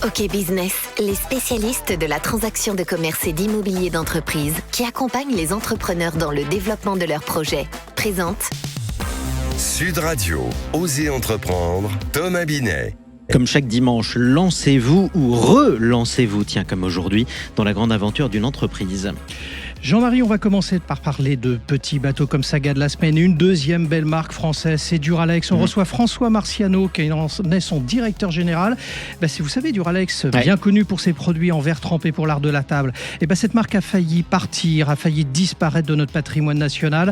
OK Business, les spécialistes de la transaction de commerce et d'immobilier d'entreprise qui accompagnent les entrepreneurs dans le développement de leurs projets. Présente Sud Radio, Osez entreprendre, Thomas Binet. Comme chaque dimanche, lancez-vous ou relancez-vous, tiens, comme aujourd'hui, dans la grande aventure d'une entreprise. Jean-Marie, on va commencer par parler de petits bateaux comme saga de la semaine. Une deuxième belle marque française, c'est Duralex. On reçoit François Marciano, qui en est son directeur général. Si vous savez, Duralex, bien connu pour ses produits en verre trempé pour l'art de la table, cette marque a failli partir, a failli disparaître de notre patrimoine national.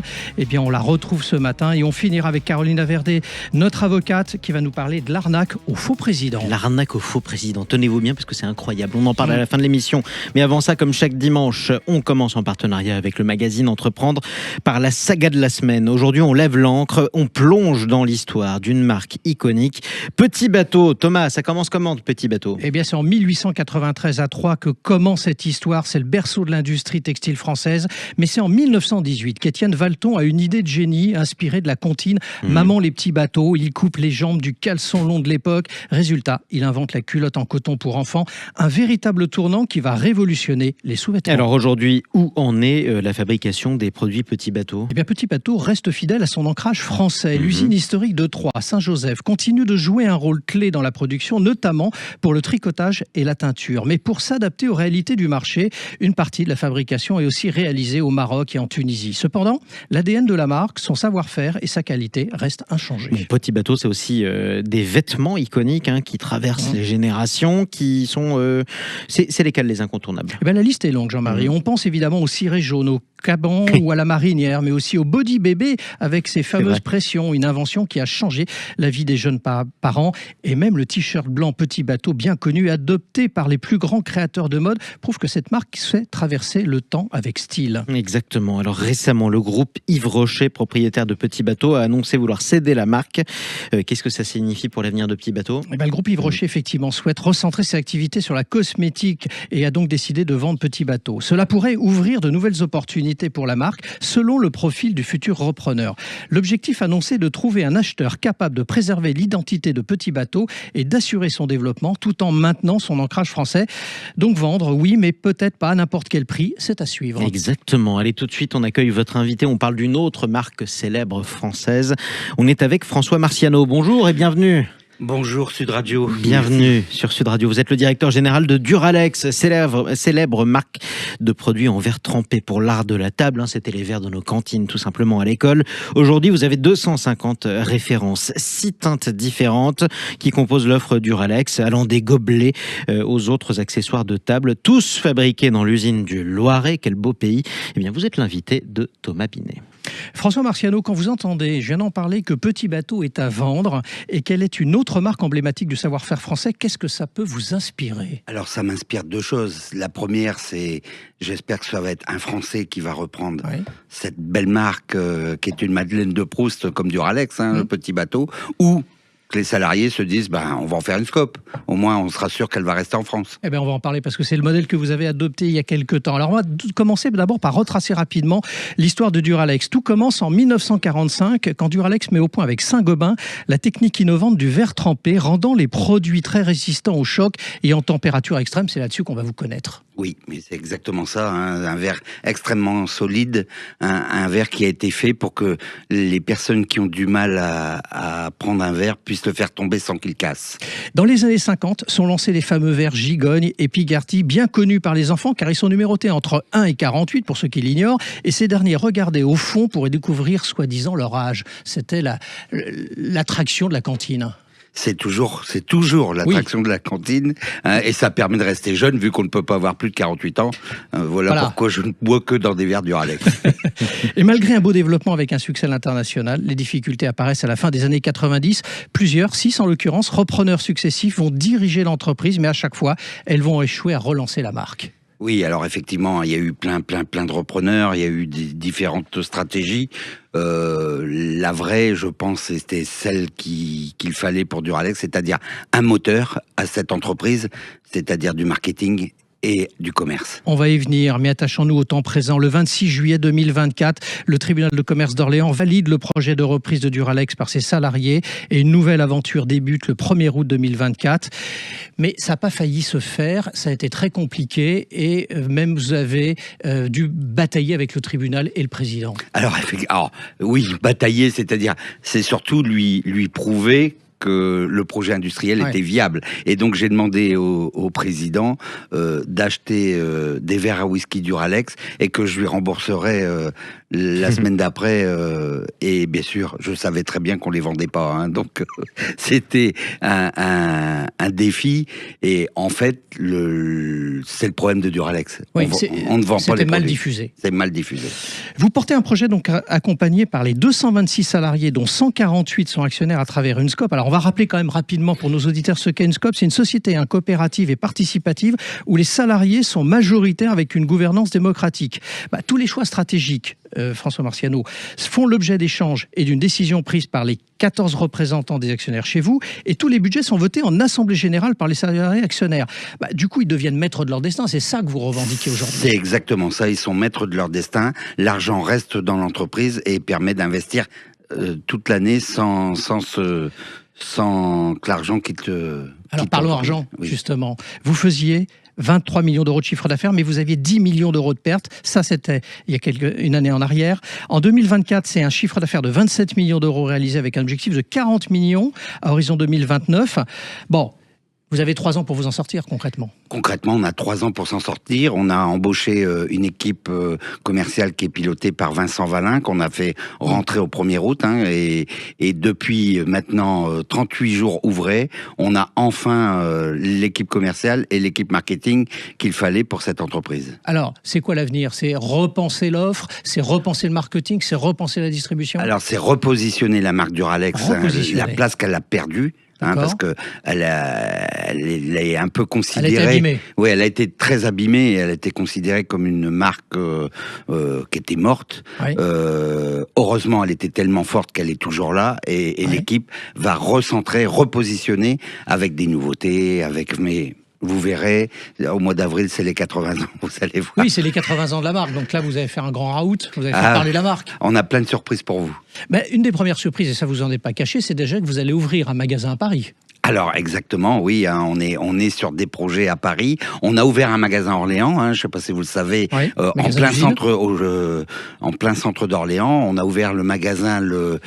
On la retrouve ce matin et on finira avec Carolina Verdé, notre avocate, qui va nous parler de l'arnaque au faux président. L'arnaque au faux président, tenez-vous bien parce que c'est incroyable. On en parle à la fin de l'émission. Mais avant ça, comme chaque dimanche, on commence en partenariat avec le magazine Entreprendre par la saga de la semaine. Aujourd'hui, on lève l'ancre, on plonge dans l'histoire d'une marque iconique. Petit bateau, Thomas, ça commence comment, Petit bateau ? C'est en 1893 à Troyes que commence cette histoire. C'est le berceau de l'industrie textile française. Mais c'est en 1918 qu'Étienne Valton a une idée de génie inspirée de la comptine Maman les petits bateaux. Il coupe les jambes du caleçon long de l'époque. Résultat, il invente la culotte en coton pour enfants. Un véritable tournant qui va révolutionner les sous-vêtements. Alors aujourd'hui, où en est la fabrication des produits Petit bateau ? Petit bateau reste fidèle à son ancrage français. L'usine historique de Troyes, Saint-Joseph, continue de jouer un rôle clé dans la production, notamment pour le tricotage et la teinture. Mais pour s'adapter aux réalités du marché, une partie de la fabrication est aussi réalisée au Maroc et en Tunisie. Cependant, l'ADN de la marque, son savoir-faire et sa qualité restent inchangés. Petit bateau, c'est aussi des vêtements iconiques qui traversent les générations, qui sont... c'est lesquels les incontournables ? La liste est longue, Jean-Marie. On pense évidemment au ciré jaune, au caban ou à la marinière, mais aussi au body bébé avec ses fameuses pressions, une invention qui a changé la vie des jeunes parents. Et même le t-shirt blanc Petit bateau, bien connu, adopté par les plus grands créateurs de mode, prouve que cette marque sait traverser le temps avec style. Exactement. Alors récemment, le groupe Yves Rocher, propriétaire de Petit bateau, a annoncé vouloir céder la marque. Qu'est-ce que ça signifie pour l'avenir de Petit bateau ? Le groupe Yves Rocher, effectivement, souhaite recentrer ses activités sur la cosmétique et a donc décidé de vendre Petit bateau. Cela pourrait ouvrir de nouvelles opportunités pour la marque, selon le profil du futur repreneur. L'objectif annoncé est de trouver un acheteur capable de préserver l'identité de Petit bateau et d'assurer son développement tout en maintenant son ancrage français. Donc vendre, oui, mais peut-être pas à n'importe quel prix, c'est à suivre. Exactement. Allez, tout de suite, on accueille votre invité. On parle d'une autre marque célèbre française. On est avec François Marciano. Bonjour et bienvenue. Bonjour Sud Radio. Bienvenue sur Sud Radio. Vous êtes le directeur général de Duralex, célèbre marque de produits en verre trempé pour l'art de la table. C'était les verres de nos cantines tout simplement à l'école. Aujourd'hui, vous avez 250 références, 6 teintes différentes qui composent l'offre Duralex, allant des gobelets aux autres accessoires de table, tous fabriqués dans l'usine du Loiret. Quel beau pays. Vous êtes l'invité de Thomas Binet. François Marciano, quand vous entendez, je viens d'en parler, que Petit bateau est à vendre et qu'elle est une autre marque emblématique du savoir-faire français, qu'est-ce que ça peut vous inspirer ? Alors ça m'inspire deux choses. La première, c'est, j'espère que ça va être un Français qui va reprendre cette belle marque qui est une Madeleine de Proust comme Duralex, le Petit bateau, ou que les salariés se disent on va en faire une scope. Au moins, on sera sûr qu'elle va rester en France. On va en parler parce que c'est le modèle que vous avez adopté il y a quelques temps. Alors, on va commencer d'abord par retracer rapidement l'histoire de Duralex. Tout commence en 1945 quand Duralex met au point avec Saint-Gobain la technique innovante du verre trempé, rendant les produits très résistants au choc et en température extrême. C'est là-dessus qu'on va vous connaître. Oui, mais c'est exactement ça, un verre extrêmement solide, un verre qui a été fait pour que les personnes qui ont du mal à prendre un verre puissent le faire tomber sans qu'il casse. Dans les années 50, sont lancés les fameux verres Gigogne et Pigarty, bien connus par les enfants car ils sont numérotés entre 1 et 48 pour ceux qui l'ignorent, et ces derniers regardaient au fond pour y découvrir soi-disant leur âge. C'était l'attraction de la cantine. C'est toujours l'attraction de la cantine, et ça permet de rester jeune vu qu'on ne peut pas avoir plus de 48 ans. Voilà pourquoi je ne bois que dans des verres Duralex. Et malgré un beau développement avec un succès à l'international, les difficultés apparaissent à la fin des années 90. Plusieurs, 6 en l'occurrence, repreneurs successifs vont diriger l'entreprise, mais à chaque fois, elles vont échouer à relancer la marque. Oui, alors effectivement, il y a eu plein de repreneurs, il y a eu différentes stratégies. La vraie, je pense, c'était celle qu'il fallait pour Duralex, c'est-à-dire un moteur à cette entreprise, c'est-à-dire du marketing et du commerce. On va y venir, mais attachons-nous au temps présent. Le 26 juillet 2024, le tribunal de commerce d'Orléans valide le projet de reprise de Duralex par ses salariés et une nouvelle aventure débute le 1er août 2024. Mais ça n'a pas failli se faire, ça a été très compliqué et même vous avez dû batailler avec le tribunal et le président. Alors oui, batailler, c'est-à-dire, c'est surtout lui prouver que le projet industriel était viable. Et donc j'ai demandé au président d'acheter des verres à whisky Duralex et que je lui rembourserais la semaine d'après. Et bien sûr, je savais très bien qu'on les vendait pas. Hein, donc c'était un défi. Et en fait, c'est le problème de Duralex. Oui, on ne vend pas les produits. C'était mal diffusé. C'est mal diffusé. Vous portez un projet donc accompagné par les 226 salariés, dont 148 sont actionnaires à travers une SCOP. Alors on va rappeler quand même rapidement pour nos auditeurs ce qu'est une SCOP. C'est une société coopérative et participative où les salariés sont majoritaires avec une gouvernance démocratique. Tous les choix stratégiques, François Marciano, font l'objet d'échanges et d'une décision prise par les 14 représentants des actionnaires chez vous, et tous les budgets sont votés en assemblée générale par les salariés actionnaires. Du coup, ils deviennent maîtres de leur destin. C'est ça que vous revendiquez aujourd'hui. C'est exactement ça. Ils sont maîtres de leur destin. L'argent reste dans l'entreprise et permet d'investir toute l'année sans que l'argent quitte. Alors parlons argent, justement. Vous faisiez 23 millions d'euros de chiffre d'affaires, mais vous aviez 10 millions d'euros de pertes. Ça, c'était il y a une année en arrière. En 2024, c'est un chiffre d'affaires de 27 millions d'euros réalisé avec un objectif de 40 millions à horizon 2029. Bon, vous avez 3 ans pour vous en sortir, concrètement. Concrètement, on a 3 ans pour s'en sortir. On a embauché une équipe commerciale qui est pilotée par Vincent Valin, qu'on a fait rentrer au 1er août. Et depuis maintenant 38 jours ouvrés, on a enfin l'équipe commerciale et l'équipe marketing qu'il fallait pour cette entreprise. Alors, c'est quoi l'avenir? C'est repenser l'offre, c'est repenser le marketing, c'est repenser la distribution? Alors, c'est repositionner la marque Duralex, la place qu'elle a perdue. Parce que elle est un peu considérée. Elle a été abîmée. Oui, elle a été très abîmée. Et elle a été considérée comme une marque qui était morte. Oui. Heureusement, elle était tellement forte qu'elle est toujours là. Et l'équipe va recentrer, repositionner avec des nouveautés, mais vous verrez, au mois d'avril, c'est les 80 ans, vous allez voir. Oui, c'est les 80 ans de la marque. Donc là, vous allez faire un grand raout, vous allez faire parler la marque. On a plein de surprises pour vous. Une des premières surprises, et ça vous en est pas caché, c'est déjà que vous allez ouvrir un magasin à Paris. Alors exactement, oui, on est sur des projets à Paris. On a ouvert un magasin à Orléans, je ne sais pas si vous le savez, en plein centre d'Orléans. On a ouvert le magasin le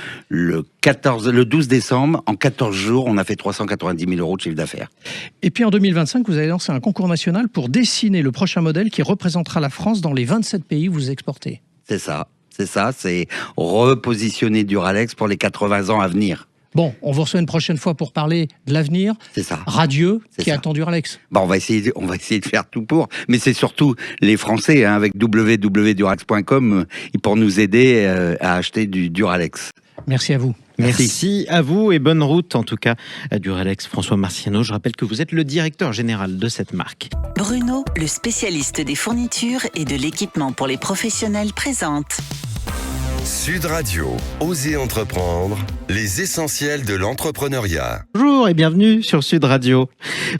12 décembre. En 14 jours, on a fait 390 000 euros de chiffre d'affaires. Et puis en 2025, vous allez lancer un concours national pour dessiner le prochain modèle qui représentera la France dans les 27 pays où vous exportez. C'est ça, c'est repositionner Duralex pour les 80 ans à venir. Bon, on vous reçoit une prochaine fois pour parler de l'avenir. C'est ça. Radieux, qui attend Duralex. On va essayer de faire tout pour. Mais c'est surtout les Français, avec www.duralex.com, pour nous aider à acheter du Duralex. Merci à vous. Merci à vous et bonne route en tout cas à Duralex. François Marciano, je rappelle que vous êtes le directeur général de cette marque. Bruno, le spécialiste des fournitures et de l'équipement pour les professionnels, présente Sud Radio, Osez entreprendre, les essentiels de l'entrepreneuriat. Bonjour et bienvenue sur Sud Radio.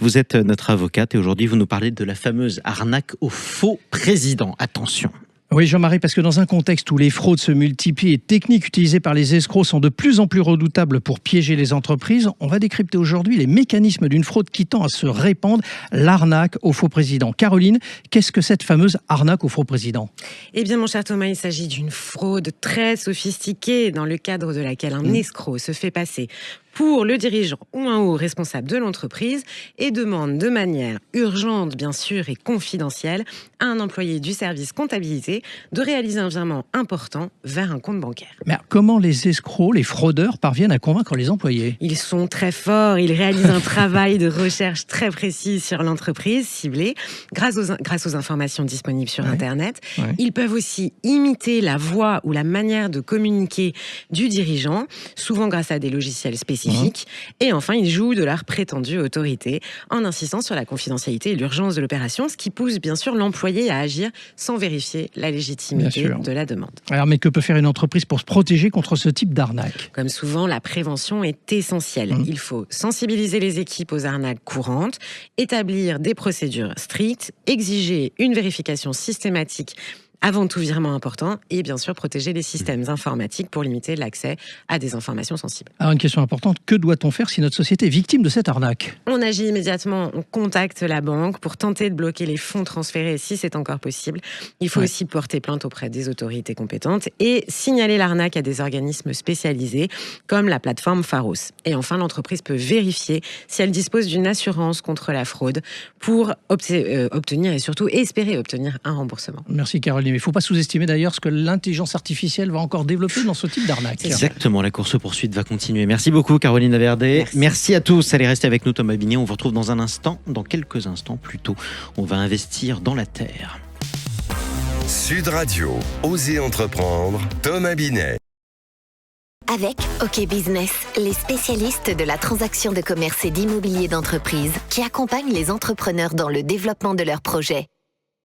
Vous êtes notre avocate et aujourd'hui vous nous parlez de la fameuse arnaque au faux président. Attention. Oui, Jean-Marie, parce que dans un contexte où les fraudes se multiplient et techniques utilisées par les escrocs sont de plus en plus redoutables pour piéger les entreprises, on va décrypter aujourd'hui les mécanismes d'une fraude qui tend à se répandre, l'arnaque au faux président. Caroline, qu'est-ce que cette fameuse arnaque au faux président? Eh bien, mon cher Thomas, il s'agit d'une fraude très sophistiquée dans le cadre de laquelle un escroc se fait passer pour le dirigeant ou un haut responsable de l'entreprise et demande de manière urgente, bien sûr, et confidentielle à un employé du service comptabilité de réaliser un virement important vers un compte bancaire. Mais comment les escrocs, les fraudeurs parviennent à convaincre les employés? Ils sont très forts, ils réalisent un travail de recherche très précis sur l'entreprise ciblée grâce aux informations disponibles sur Internet. Ils peuvent aussi imiter la voix ou la manière de communiquer du dirigeant, souvent grâce à des logiciels spécifiques spécifiques. Et enfin, ils jouent de leur prétendue autorité en insistant sur la confidentialité et l'urgence de l'opération, ce qui pousse bien sûr l'employé à agir sans vérifier la légitimité de la demande. Alors, mais que peut faire une entreprise pour se protéger contre ce type d'arnaque ? Comme souvent, la prévention est essentielle. Il faut sensibiliser les équipes aux arnaques courantes, établir des procédures strictes, exiger une vérification systématique avant tout virement important, et bien sûr protéger les systèmes informatiques pour limiter l'accès à des informations sensibles. Alors une question importante, que doit-on faire si notre société est victime de cette arnaque ? On agit immédiatement, on contacte la banque pour tenter de bloquer les fonds transférés si c'est encore possible. Il faut aussi porter plainte auprès des autorités compétentes et signaler l'arnaque à des organismes spécialisés comme la plateforme Pharos. Et enfin, l'entreprise peut vérifier si elle dispose d'une assurance contre la fraude pour obtenir et surtout espérer obtenir un remboursement. Merci Caroline. Il ne faut pas sous-estimer d'ailleurs ce que l'intelligence artificielle va encore développer dans ce type d'arnaque. Exactement, la course-poursuite va continuer. Merci beaucoup Caroline Laverdé. Merci à tous. Allez, restez avec nous Thomas Binet. On vous retrouve dans un instant, dans quelques instants plutôt. On va investir dans la terre. Sud Radio, Osez entreprendre, Thomas Binet. Avec OK Business, les spécialistes de la transaction de commerce et d'immobilier d'entreprise qui accompagnent les entrepreneurs dans le développement de leurs projets.